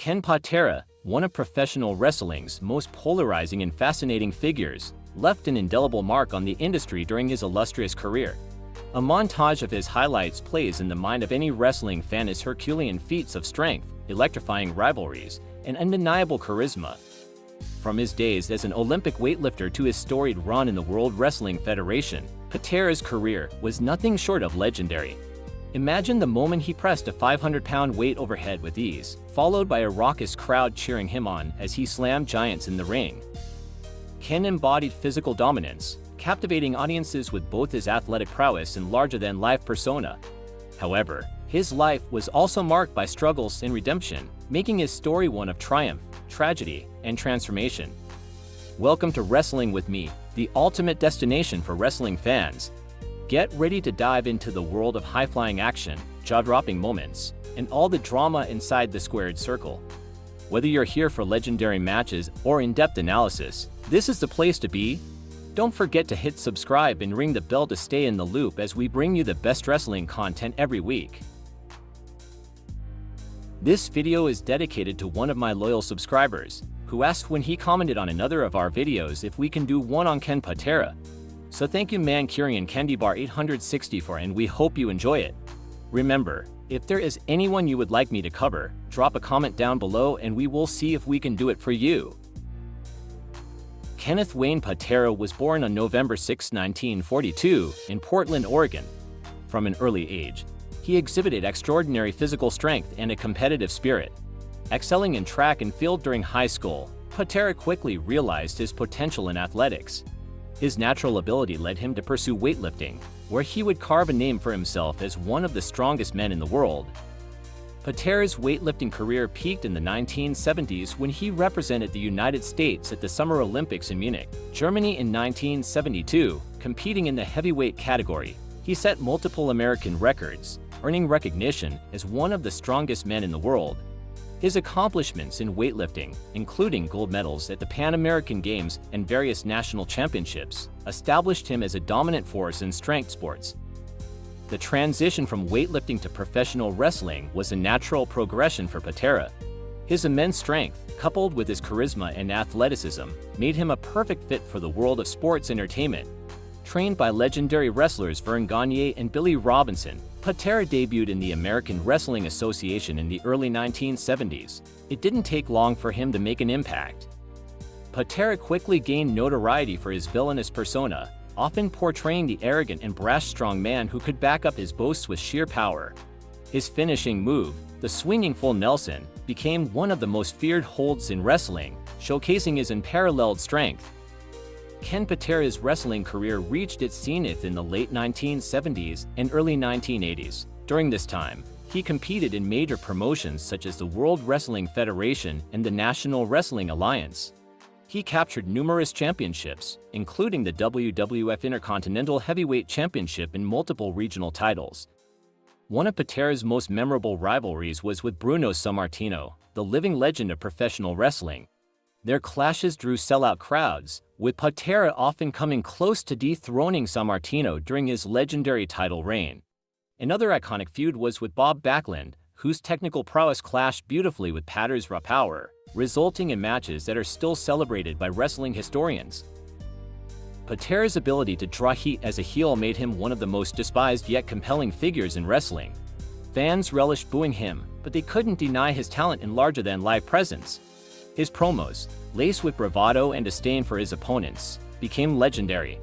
Ken Patera, one of professional wrestling's most polarizing and fascinating figures, left an indelible mark on the industry during his illustrious career. A montage of his highlights plays in the mind of any wrestling fan as Herculean feats of strength, electrifying rivalries, and undeniable charisma. From his days as an Olympic weightlifter to his storied run in the World Wrestling Federation, Patera's career was nothing short of legendary. Imagine the moment he pressed a 500-pound weight overhead with ease, followed by a raucous crowd cheering him on as he slammed giants in the ring. Ken embodied physical dominance, captivating audiences with both his athletic prowess and larger-than-life persona. However, his life was also marked by struggles and redemption, making his story one of triumph, tragedy, and transformation. Welcome to Wrestling with Me, the ultimate destination for wrestling fans. Get ready to dive into the world of high-flying action, jaw-dropping moments, and all the drama inside the squared circle. Whether you're here for legendary matches or in-depth analysis, this is the place to be. Don't forget to hit subscribe and ring the bell to stay in the loop as we bring you the best wrestling content every week. This video is dedicated to one of my loyal subscribers, who asked when he commented on another of our videos if we can do one on Ken Patera. So thank you Mancurian Candy Bar 864 and we hope you enjoy it. Remember, if there is anyone you would like me to cover, drop a comment down below and we will see if we can do it for you. Kenneth Wayne Patera was born on November 6, 1942, in Portland, Oregon. From an early age, he exhibited extraordinary physical strength and a competitive spirit. Excelling in track and field during high school, Patera quickly realized his potential in athletics. His natural ability led him to pursue weightlifting, where he would carve a name for himself as one of the strongest men in the world. Patera's weightlifting career peaked in the 1970s when he represented the United States at the Summer Olympics in Munich, Germany in 1972, competing in the heavyweight category. He set multiple American records, earning recognition as one of the strongest men in the world. His accomplishments in weightlifting, including gold medals at the Pan American Games and various national championships, established him as a dominant force in strength sports. The transition from weightlifting to professional wrestling was a natural progression for Patera. His immense strength, coupled with his charisma and athleticism, made him a perfect fit for the world of sports entertainment. Trained by legendary wrestlers Vern Gagne and Billy Robinson, Patera debuted in the American Wrestling Association in the early 1970s. It didn't take long for him to make an impact. Patera quickly gained notoriety for his villainous persona, often portraying the arrogant and brash strongman who could back up his boasts with sheer power. His finishing move, the swinging full Nelson, became one of the most feared holds in wrestling, showcasing his unparalleled strength. Ken Patera's wrestling career reached its zenith in the late 1970s and early 1980s. During this time, he competed in major promotions such as the World Wrestling Federation and the National Wrestling Alliance. He captured numerous championships, including the WWF Intercontinental Heavyweight Championship and multiple regional titles. One of Patera's most memorable rivalries was with Bruno Sammartino, the living legend of professional wrestling. Their clashes drew sellout crowds, with Patera often coming close to dethroning Sammartino during his legendary title reign. Another iconic feud was with Bob Backlund, whose technical prowess clashed beautifully with Patera's raw power, resulting in matches that are still celebrated by wrestling historians. Patera's ability to draw heat as a heel made him one of the most despised yet compelling figures in wrestling. Fans relished booing him, but they couldn't deny his talent and larger-than-life presence. His promos, laced with bravado and disdain for his opponents, became legendary.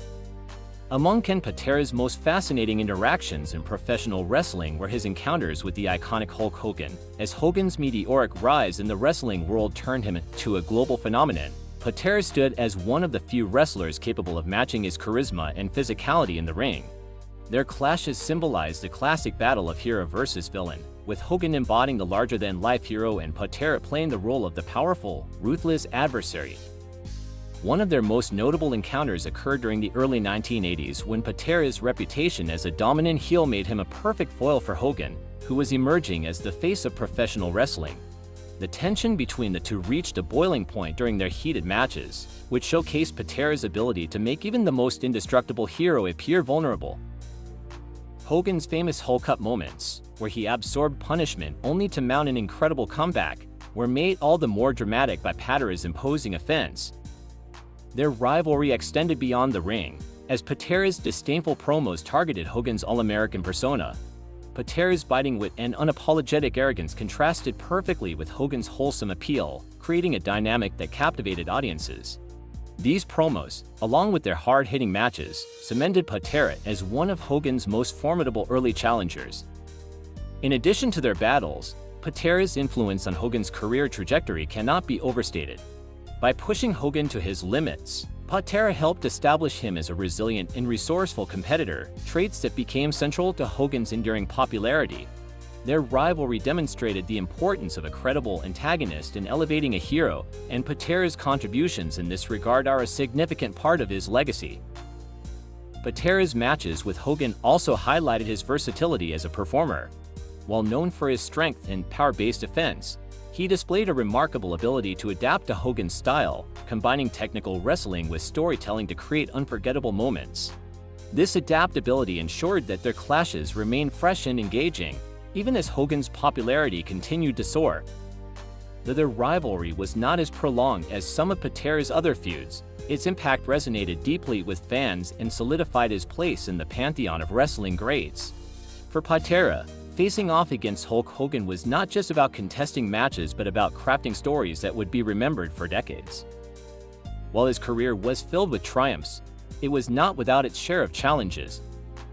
Among Ken Patera's most fascinating interactions in professional wrestling were his encounters with the iconic Hulk Hogan. As Hogan's meteoric rise in the wrestling world turned him into a global phenomenon, Patera stood as one of the few wrestlers capable of matching his charisma and physicality in the ring. Their clashes symbolized the classic battle of hero versus villain, with Hogan embodying the larger-than-life hero and Patera playing the role of the powerful, ruthless adversary. One of their most notable encounters occurred during the early 1980s when Patera's reputation as a dominant heel made him a perfect foil for Hogan, who was emerging as the face of professional wrestling. The tension between the two reached a boiling point during their heated matches, which showcased Patera's ability to make even the most indestructible hero appear vulnerable. Hogan's famous Hulk Up moments, where he absorbed punishment only to mount an incredible comeback, were made all the more dramatic by Patera's imposing offense. Their rivalry extended beyond the ring, as Patera's disdainful promos targeted Hogan's All-American persona. Patera's biting wit and unapologetic arrogance contrasted perfectly with Hogan's wholesome appeal, creating a dynamic that captivated audiences. These promos, along with their hard-hitting matches, cemented Patera as one of Hogan's most formidable early challengers. In addition to their battles, Patera's influence on Hogan's career trajectory cannot be overstated. By pushing Hogan to his limits, Patera helped establish him as a resilient and resourceful competitor, traits that became central to Hogan's enduring popularity. Their rivalry demonstrated the importance of a credible antagonist in elevating a hero, and Patera's contributions in this regard are a significant part of his legacy. Patera's matches with Hogan also highlighted his versatility as a performer. While known for his strength and power-based defense, he displayed a remarkable ability to adapt to Hogan's style, combining technical wrestling with storytelling to create unforgettable moments. This adaptability ensured that their clashes remained fresh and engaging, even as Hogan's popularity continued to soar. Though their rivalry was not as prolonged as some of Patera's other feuds, its impact resonated deeply with fans and solidified his place in the pantheon of wrestling greats. For Patera, facing off against Hulk Hogan was not just about contesting matches but about crafting stories that would be remembered for decades. While his career was filled with triumphs, it was not without its share of challenges.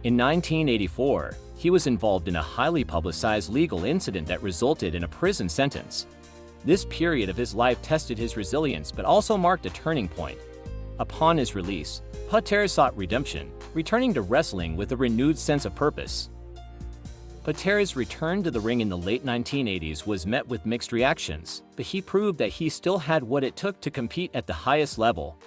In 1984, he was involved in a highly publicized legal incident that resulted in a prison sentence. This period of his life tested his resilience but also marked a turning point. Upon his release, Patera sought redemption, returning to wrestling with a renewed sense of purpose. Patera's return to the ring in the late 1980s was met with mixed reactions, but he proved that he still had what it took to compete at the highest level.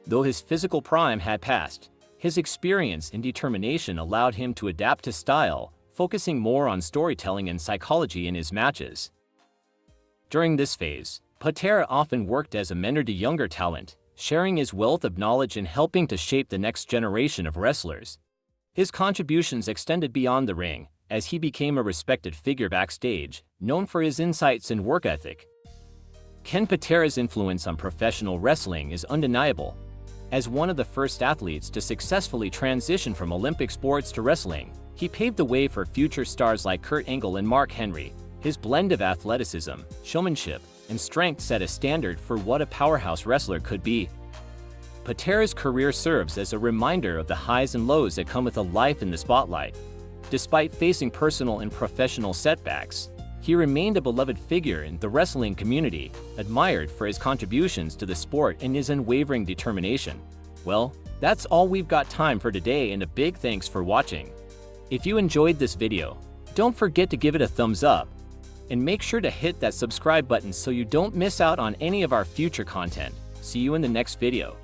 Though his physical prime had passed, his experience and determination allowed him to adapt his style, focusing more on storytelling and psychology in his matches. During this phase, Patera often worked as a mentor to younger talent, sharing his wealth of knowledge and helping to shape the next generation of wrestlers. His contributions extended beyond the ring, as he became a respected figure backstage, known for his insights and work ethic. Ken Patera's influence on professional wrestling is undeniable. As one of the first athletes to successfully transition from Olympic sports to wrestling, he paved the way for future stars like Kurt Angle and Mark Henry. His blend of athleticism, showmanship, and strength set a standard for what a powerhouse wrestler could be. Patera's career serves as a reminder of the highs and lows that come with a life in the spotlight. Despite facing personal and professional setbacks, he remained a beloved figure in the wrestling community, admired for his contributions to the sport and his unwavering determination. Well, that's all we've got time for today, and a big thanks for watching. If you enjoyed this video, don't forget to give it a thumbs up, and make sure to hit that subscribe button so you don't miss out on any of our future content. See you in the next video.